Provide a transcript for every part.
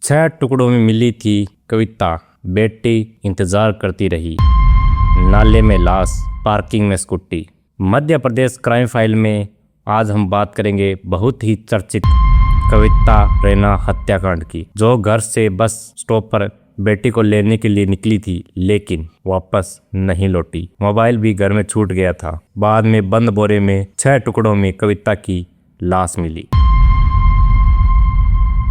6 टुकड़ों में मिली थी कविता। बेटी इंतजार करती रही। नाले में लाश, पार्किंग में scooty. Madhya Pradesh crime file में आज हम बात करेंगे बहुत ही चर्चित कविता रैना हत्याकांड की, जो घर से बस स्टॉप पर बेटी को लेने के लिए निकली थी लेकिन वापस नहीं लौटी। मोबाइल भी घर में छूट गया था। बाद में बंद बोरे में 6 टुकड़ों में कविता की लाश मिली।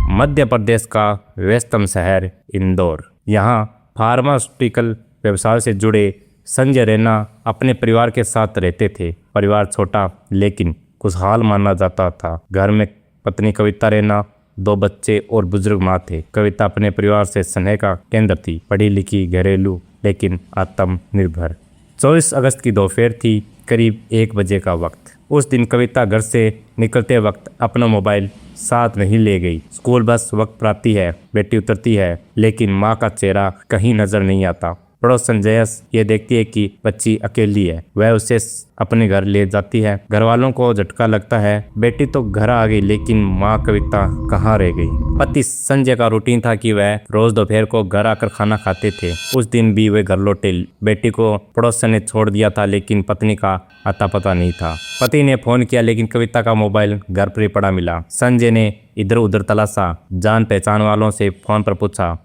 मध्य प्रदेश का व्यस्तम शहर इंदौर। यहाँ फार्मास्यूटिकल व्यवसाय से जुड़े संजय रैना अपने परिवार के साथ रहते थे। परिवार छोटा लेकिन खुशहाल माना जाता था। घर में पत्नी कविता रैना, 2 बच्चे और बुजुर्ग माँ थे। कविता अपने परिवार से स्नेह का केंद्र थी। पढ़ी लिखी, घरेलू लेकिन आत्मनिर्भर। 24 अगस्त की दोपहर थी, करीब 1 बजे का वक्त। उस दिन कविता घर से निकलते वक्त अपना मोबाइल साथ नहीं ले गई। स्कूल बस वक्त पर आती है, बेटी उतरती है लेकिन माँ का चेहरा कहीं नजर नहीं आता। पड़ोसन जयस ये देखती है कि बच्ची अकेली है। वह उसे अपने घर ले जाती है। घर वालों को झटका लगता है, बेटी तो घर आ गई लेकिन माँ कविता कहाँ रह गई। पति संजय का रूटीन था कि वह रोज दोपहर को घर आकर खाना खाते थे। उस दिन भी वे घर लौटे। बेटी को पड़ोसन ने छोड़ दिया था लेकिन पत्नी का अता पता नहीं था। पति ने फोन किया लेकिन कविता का मोबाइल घर पर ही पड़ा मिला। संजय ने इधर उधर तलाशा, जान पहचान वालों से फोन पर पूछा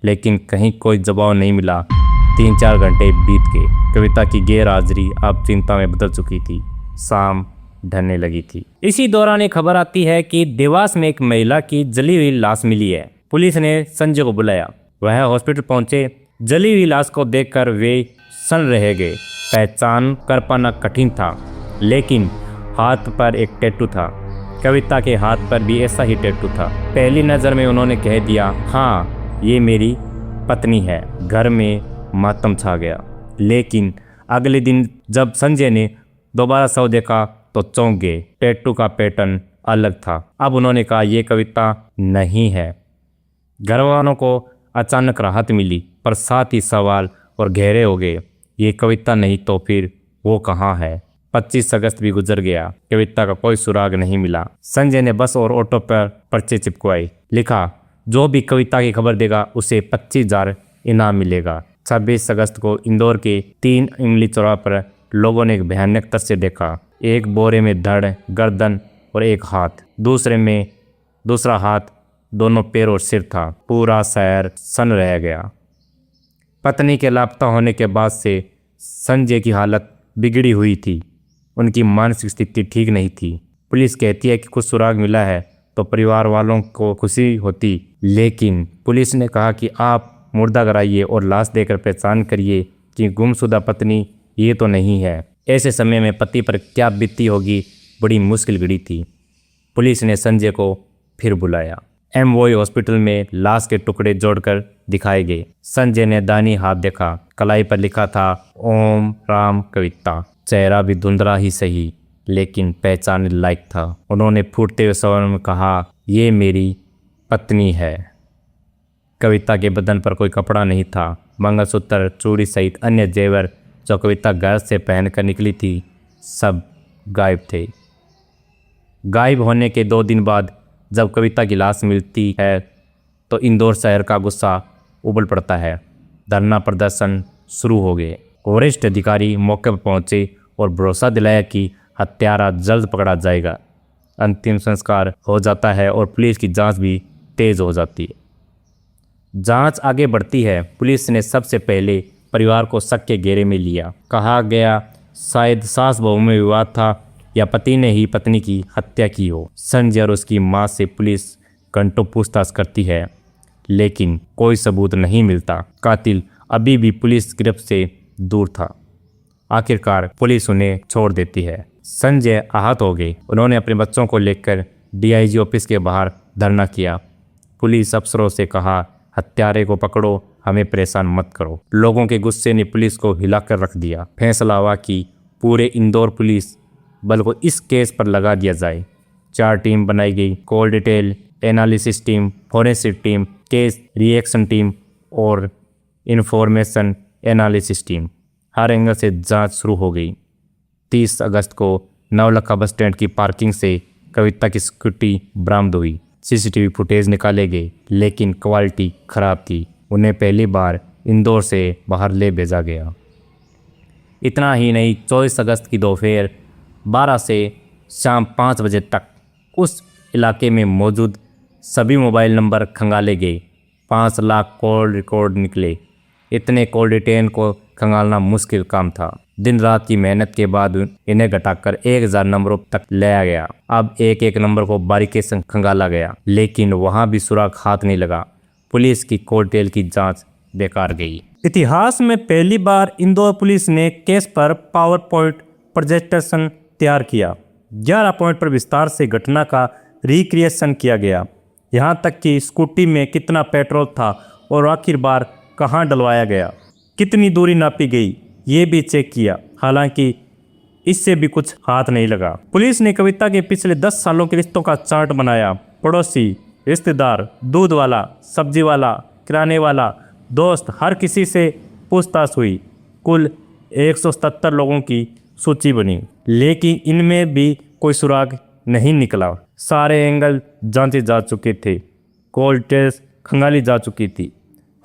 लेकिन कहीं कोई जवाब नहीं मिला। 3-4 घंटे बीत गए। कविता की गैर हाजिरी अब चिंता में बदल चुकी थी। शाम ढलने लगी थी। इसी दौरान एक खबर आती है कि देवास में एक महिला की जली हुई लाश मिली है। पुलिस ने संजय को बुलाया। वह हॉस्पिटल पहुंचे। जली हुई लाश को देखकर वे सन रह गए। पहचान कर पाना कठिन था लेकिन हाथ पर एक टैटू था। कविता के हाथ पर भी ऐसा ही टैटू था। पहली नज़र में उन्होंने कह दिया, हाँ ये मेरी पत्नी है। घर में मातम छा गया। लेकिन अगले दिन जब संजय ने दोबारा शव देखा तो चौंक गए। टैटू का पैटर्न अलग था। अब उन्होंने कहा यह कविता नहीं है। घर वालों को अचानक राहत मिली पर साथ ही सवाल और गहरे हो गए। ये कविता नहीं तो फिर वो कहाँ है। 25 अगस्त भी गुजर गया। कविता का कोई सुराग नहीं मिला। संजय ने बस और ऑटो पर पर्चे चिपकवाए। लिखा, जो भी कविता की खबर देगा उसे 25,000 इनाम मिलेगा। 26 अगस्त को इंदौर के 3 इमली चौराहे पर लोगों ने एक भयानक तस्वीर देखा। एक बोरे में धड़, गर्दन और एक हाथ, दूसरा हाथ, दोनों पैर और सिर था। पूरा शहर सन रह गया। पत्नी के लापता होने के बाद से संजय की हालत बिगड़ी हुई थी। उनकी मानसिक स्थिति ठीक नहीं थी। पुलिस कहती है कि कुछ सुराग मिला है तो परिवार वालों को खुशी होती, लेकिन पुलिस ने कहा कि आप मुर्दा कराइए और लाश देकर पहचान करिए कि गुमशुदा पत्नी ये तो नहीं है। ऐसे समय में पति पर क्या बीती होगी, बड़ी मुश्किल घड़ी थी। पुलिस ने संजय को फिर बुलाया। एमओई हॉस्पिटल में लाश के टुकड़े जोड़कर दिखाए गए। संजय ने दाहिनी हाथ देखा। कलाई पर लिखा था ओम राम कविता। चेहरा भी धुंधला ही सही लेकिन पहचानने लायक था। उन्होंने फूटते हुए स्वर में कहा, ये मेरी पत्नी है। कविता के बदन पर कोई कपड़ा नहीं था। मंगलसूत्र, चूड़ी सहित अन्य जेवर जो कविता घर से पहनकर निकली थी सब गायब थे। गायब होने के 2 दिन बाद जब कविता की लाश मिलती है तो इंदौर शहर का गुस्सा उबल पड़ता है। धरना प्रदर्शन शुरू हो गए। वरिष्ठ अधिकारी मौके पर पहुंचे और भरोसा दिलाया कि हत्यारा जल्द पकड़ा जाएगा। अंतिम संस्कार हो जाता है और पुलिस की जांच भी तेज हो जाती है। जांच आगे बढ़ती है। पुलिस ने सबसे पहले परिवार को शक के घेरे में लिया। कहा गया शायद सास बहू में विवाद था या पति ने ही पत्नी की हत्या की हो। संजय और उसकी मां से पुलिस घंटों पूछताछ करती है लेकिन कोई सबूत नहीं मिलता। कातिल अभी भी पुलिस गिरफ्त से दूर था। आखिरकार पुलिस उन्हें छोड़ देती है। संजय आहत हो गए। उन्होंने अपने बच्चों को लेकर डीआईजी ऑफिस के बाहर धरना किया। पुलिस अफसरों से कहा, हत्यारे को पकड़ो, हमें परेशान मत करो। लोगों के गुस्से ने पुलिस को हिलाकर रख दिया। फैसला हुआ कि पूरे इंदौर पुलिस बल को इस केस पर लगा दिया जाए। 4 टीम बनाई गई। Call detail analysis team, forensic team, case reaction team और इंफॉर्मेशन एनालिसिस टीम। हर एंगल से जांच शुरू हो गई। 30 अगस्त को नवलखा बस स्टैंड की पार्किंग से कविता की स्कूटी बरामद हुई। सीसीटीवी फुटेज निकाले गए, लेकिन क्वालिटी खराब थी। उन्हें पहली बार इंदौर से बाहर ले भेजा गया। इतना ही नहीं, 24 अगस्त की दोपहर 12 से शाम 5 बजे तक उस इलाके में मौजूद सभी मोबाइल नंबर खंगाले गए। 5 लाख कॉल रिकॉर्ड निकले। इतने कॉल रिटेन को खंगालना मुश्किल काम था। दिन रात की मेहनत के बाद इन्हें घटाकर 1000 नंबरों तक लाया गया। अब एक एक नंबर को बारीकी से खंगाला गया, लेकिन वहां भी सुराग हाथ नहीं लगा। पुलिस की कॉल टेल की जांच बेकार गई। इतिहास में पहली बार इंदौर पुलिस ने केस पर पावर पॉइंट प्रेजेंटेशन तैयार किया। 11 पॉइंट पर विस्तार से घटना का रिक्रिएशन किया गया। यहाँ तक कि स्कूटी में कितना पेट्रोल था और आखिर बार कहाँ डलवाया गया, कितनी दूरी नापी गई, ये भी चेक किया। हालांकि इससे भी कुछ हाथ नहीं लगा। पुलिस ने कविता के पिछले 10 सालों के रिश्तों का चार्ट बनाया। पड़ोसी, रिश्तेदार, दूध वाला, सब्जी वाला, किराने वाला, दोस्त, हर किसी से पूछताछ हुई। कुल 177 लोगों की सूची बनी, लेकिन इनमें भी कोई सुराग नहीं निकला। सारे एंगल जांचे जा चुके थे, कॉल टेल्स खंगाली जा चुकी थी,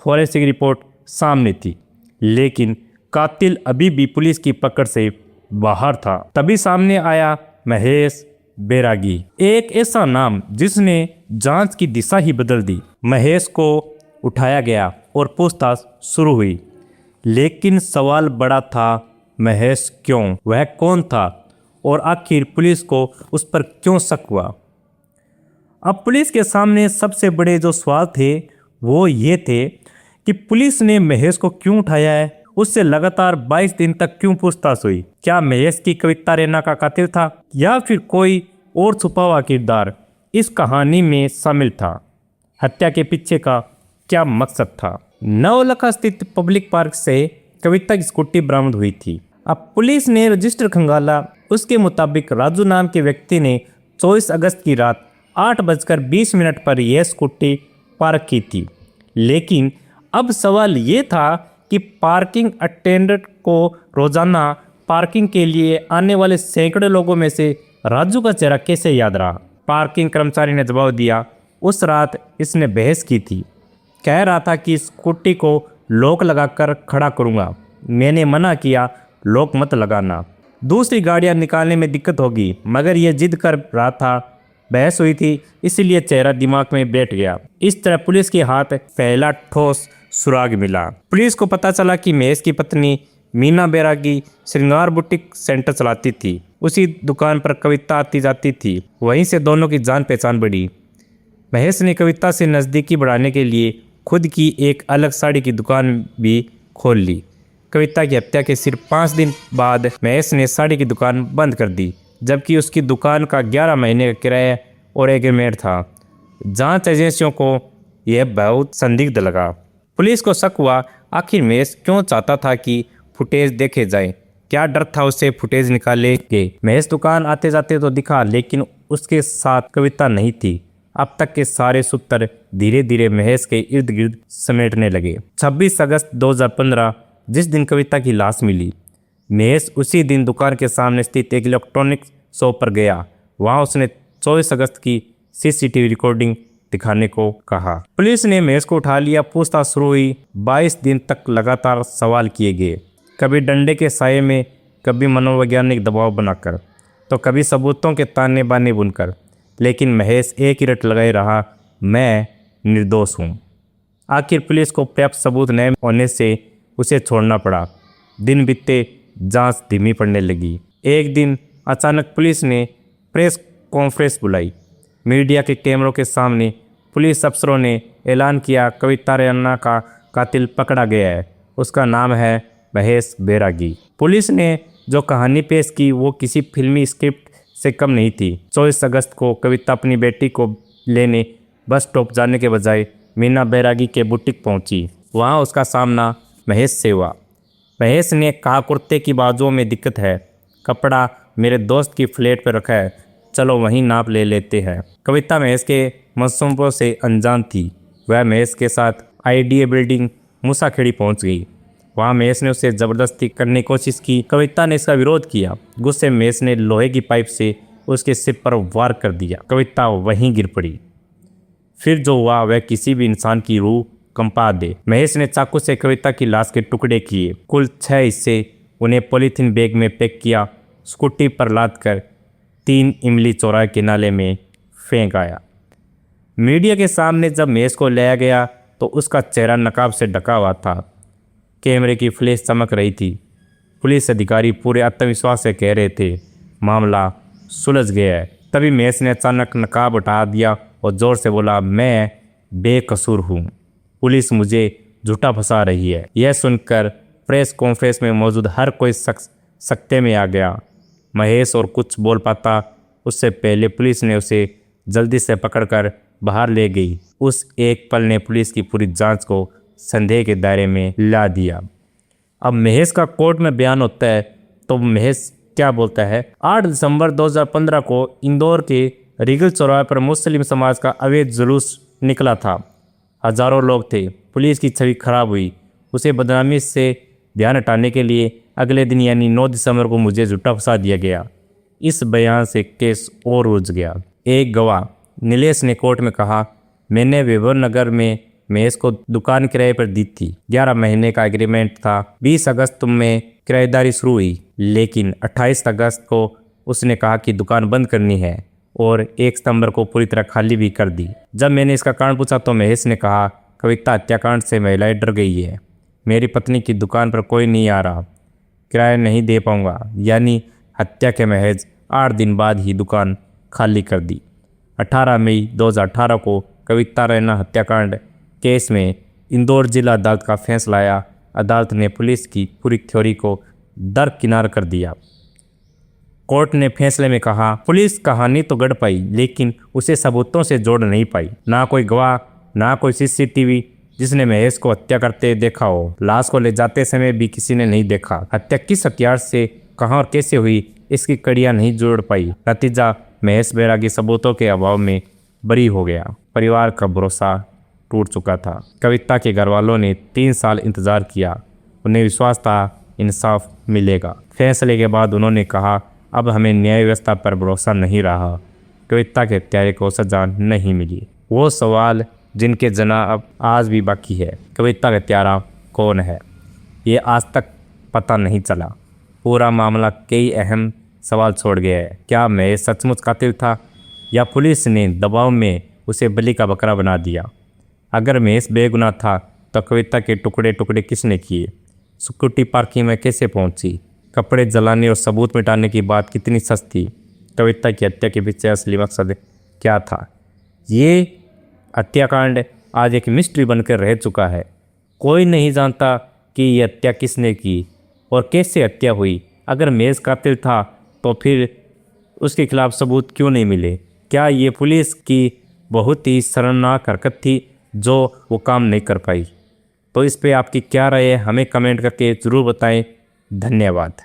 फॉरेंसिक रिपोर्ट सामने थी, लेकिन कातिल अभी भी पुलिस की पकड़ से बाहर था। तभी सामने आया महेश बैरागी, एक ऐसा नाम जिसने जांच की दिशा ही बदल दी। महेश को उठाया गया और पूछताछ शुरू हुई, लेकिन सवाल बड़ा था, महेश क्यों? वह कौन था और आखिर पुलिस को उस पर क्यों शक हुआ? अब पुलिस के सामने सबसे बड़े जो सवाल थे वो ये थे कि पुलिस ने महेश को क्यों उठाया है, उससे लगातार 22 दिन तक क्यों पूछताछ हुई? क्या महेश की कविता रैना का कातिल था या फिर कोई और छुपा हुआ किरदार इस कहानी में शामिल था? हत्या के पीछे का क्या मकसद था? नवलखा स्थित पब्लिक पार्क से कविता की स्कूटी बरामद हुई थी। अब पुलिस ने रजिस्टर खंगाला। उसके मुताबिक राजू नाम के व्यक्ति ने 24 अगस्त की रात 8:20 पर यह स्कूटी पार्क की थी। लेकिन अब सवाल ये था कि पार्किंग अटेंडेंट को रोजाना पार्किंग के लिए आने वाले सैकड़ों लोगों में से राजू का चेहरा कैसे याद रहा? पार्किंग कर्मचारी ने जवाब दिया, उस रात इसने बहस की थी, कह रहा था कि स्कूटी को लॉक लगाकर खड़ा करूंगा। मैंने मना किया, लॉक मत लगाना, दूसरी गाड़ियां निकालने में दिक्कत होगी, मगर यह जिद कर रहा था। बहस हुई थी, इसलिए चेहरा दिमाग में बैठ गया। इस तरह पुलिस के हाथ पहला ठोस सुराग मिला। पुलिस को पता चला कि महेश की पत्नी मीना बैरागी श्रृंगार बुटीक सेंटर चलाती थी। उसी दुकान पर कविता आती जाती थी। वहीं से दोनों की जान पहचान बढ़ी। महेश ने कविता से नज़दीकी बढ़ाने के लिए खुद की एक अलग साड़ी की दुकान भी खोल ली। कविता की हत्या के सिर्फ 5 दिन बाद महेश ने साड़ी की दुकान बंद कर दी, जबकि उसकी दुकान का 11 महीने का किराया और एग्रीमेंट था। जांच एजेंसियों को यह बहुत संदिग्ध लगा। पुलिस को शक हुआ, आखिर महेश क्यों चाहता था कि फुटेज देखे जाए? क्या डर था उससे फुटेज निकाले गए? महेश दुकान आते जाते तो दिखा, लेकिन उसके साथ कविता नहीं थी। अब तक के सारे सूत्र धीरे धीरे महेश के इर्द गिर्द समेटने लगे। 26 अगस्त 2015 जिस दिन कविता की लाश मिली, महेश उसी दिन दुकान के सामने स्थित एक इलेक्ट्रॉनिक शॉप पर गया। वहां उसने 24 अगस्त की सीसीटीवी रिकॉर्डिंग दिखाने को कहा। पुलिस ने महेश को उठा लिया। पूछताछ शुरू हुई। 22 दिन तक लगातार सवाल किए गए, कभी डंडे के साये में, कभी मनोवैज्ञानिक दबाव बनाकर, तो कभी सबूतों के ताने बाने बुनकर। लेकिन महेश एक ही रट लगाए रहा, मैं निर्दोष हूँ। आखिर पुलिस को पर्याप्त सबूत न होने से उसे छोड़ना पड़ा। दिन बीते, जांच धीमी पड़ने लगी। एक दिन अचानक पुलिस ने प्रेस कॉन्फ्रेंस बुलाई। मीडिया के कैमरों के सामने पुलिस अफसरों ने ऐलान किया, कविता रैना का कातिल पकड़ा गया है। उसका नाम है महेश बैरागी। पुलिस ने जो कहानी पेश की वो किसी फिल्मी स्क्रिप्ट से कम नहीं थी। 24 अगस्त को कविता अपनी बेटी को लेने बस स्टॉप जाने के बजाय मीना बैरागी के बुटीक पहुंची। वहां उसका सामना महेश से हुआ। महेश ने कहा, कुर्ते की बाजुओं में दिक्कत है, कपड़ा मेरे दोस्त की फ्लैट पर रखा है, चलो वहीं नाप ले लेते हैं। कविता महेश के मंसूबों से अनजान थी। वह महेश के साथ आईडीए बिल्डिंग मूसाखेड़ी पहुंच गई। वहां महेश ने उसे ज़बरदस्ती करने की कोशिश की। कविता ने इसका विरोध किया। गुस्से में महेश ने लोहे की पाइप से उसके सिर पर वार कर दिया। कविता वहीं गिर पड़ी। फिर जो हुआ वह किसी भी इंसान की रूह कंपा दे। महेश ने चाकू से कविता की लाश के टुकड़े किए, कुल 6 हिस्से। उन्हें पॉलीथीन बैग में पैक किया, स्कूटी पर लाद कर 3 इमली चौराहे के नाले में फेंक आया। मीडिया के सामने जब महेश को लाया गया तो उसका चेहरा नकाब से ढका हुआ था। कैमरे की फ्लैश चमक रही थी। पुलिस अधिकारी पूरे आत्मविश्वास से कह रहे थे मामला सुलझ गया है। तभी महेश ने अचानक नकाब उठा दिया और ज़ोर से बोला, मैं बेकसूर हूँ, पुलिस मुझे झूठा फंसा रही है। यह सुनकर प्रेस कॉन्फ्रेंस में मौजूद हर कोई शख्स सकते में आ गया। महेश और कुछ बोल पाता उससे पहले पुलिस ने उसे जल्दी से पकड़कर बाहर ले गई। उस एक पल ने पुलिस की पूरी जांच को संदेह के दायरे में ला दिया। अब महेश का कोर्ट में बयान होता है तो महेश क्या बोलता है। 8 दिसंबर 2015 को इंदौर के रीगल चौराहे पर मुस्लिम समाज का अवैध जुलूस निकला था। हजारों लोग थे। पुलिस की छवि खराब हुई। उसे बदनामी से ध्यान हटाने के लिए अगले दिन यानी 9 दिसंबर को मुझे झूठा फंसा दिया गया। इस बयान से केस और उलझ गया। एक गवाह नीलेश ने कोर्ट में कहा, मैंने विभर नगर में महेश को दुकान किराए पर दी थी। 11 महीने का एग्रीमेंट था। 20 अगस्त में किराएदारी शुरू हुई, लेकिन 28 अगस्त को उसने कहा कि दुकान बंद करनी है और 1 सितंबर को पूरी तरह खाली भी कर दी। जब मैंने इसका कारण पूछा तो महेश ने कहा, कविता हत्याकांड से महिलाएं डर गई है। मेरी पत्नी की दुकान पर कोई नहीं आ रहा, किराया नहीं दे पाऊंगा। यानी हत्या के महज 8 दिन बाद ही दुकान खाली कर दी। 18 मई 2018 को कविता रैना हत्याकांड केस में इंदौर जिला अदालत का फैसला आया। अदालत ने पुलिस की पूरी थ्योरी को दरकिनार कर दिया। कोर्ट ने फैसले में कहा, पुलिस कहानी तो गढ़ पाई लेकिन उसे सबूतों से जोड़ नहीं पाई। ना कोई गवाह, ना कोई सीसीटीवी जिसने महेश को हत्या करते देखा हो। लाश को ले जाते समय भी किसी ने नहीं देखा। हत्या किस हथियार से, कहाँ और कैसे हुई, इसकी कड़ियाँ नहीं जोड़ पाई। नतीजा महेश बैरागी सबूतों के अभाव में बरी हो गया। परिवार का भरोसा टूट चुका था। कविता के घर वालों ने 3 साल इंतजार किया। उन्हें विश्वास था इंसाफ मिलेगा। फैसले के बाद उन्होंने कहा, अब हमें न्याय व्यवस्था पर भरोसा नहीं रहा। कविता के हत्यारे को सजा नहीं मिली। वो सवाल जिनके जवाब आज भी बाकी है। कविता का हत्यारा कौन है, ये आज तक पता नहीं चला। पूरा मामला कई अहम सवाल छोड़ गया है। क्या महेश सचमुच कातिल था या पुलिस ने दबाव में उसे बलि का बकरा बना दिया? अगर महेश बेगुनाह था तो कविता के टुकड़े टुकड़े किसने किए? स्कूटी पार्किंग में कैसे पहुंची? कपड़े जलाने और सबूत मिटाने की बात कितनी सच थी? कविता की हत्या के पीछे असली मकसद क्या था? ये हत्याकांड आज एक मिस्ट्री बनकर रह चुका है। कोई नहीं जानता कि ये हत्या किसने की और कैसे हत्या हुई। अगर महेश कातिल था तो फिर उसके खिलाफ सबूत क्यों नहीं मिले? क्या ये पुलिस की बहुत ही शर्मनाक हरकत थी जो वो काम नहीं कर पाई? तो इस पे आपकी क्या राय है, हमें कमेंट करके ज़रूर बताएं। धन्यवाद।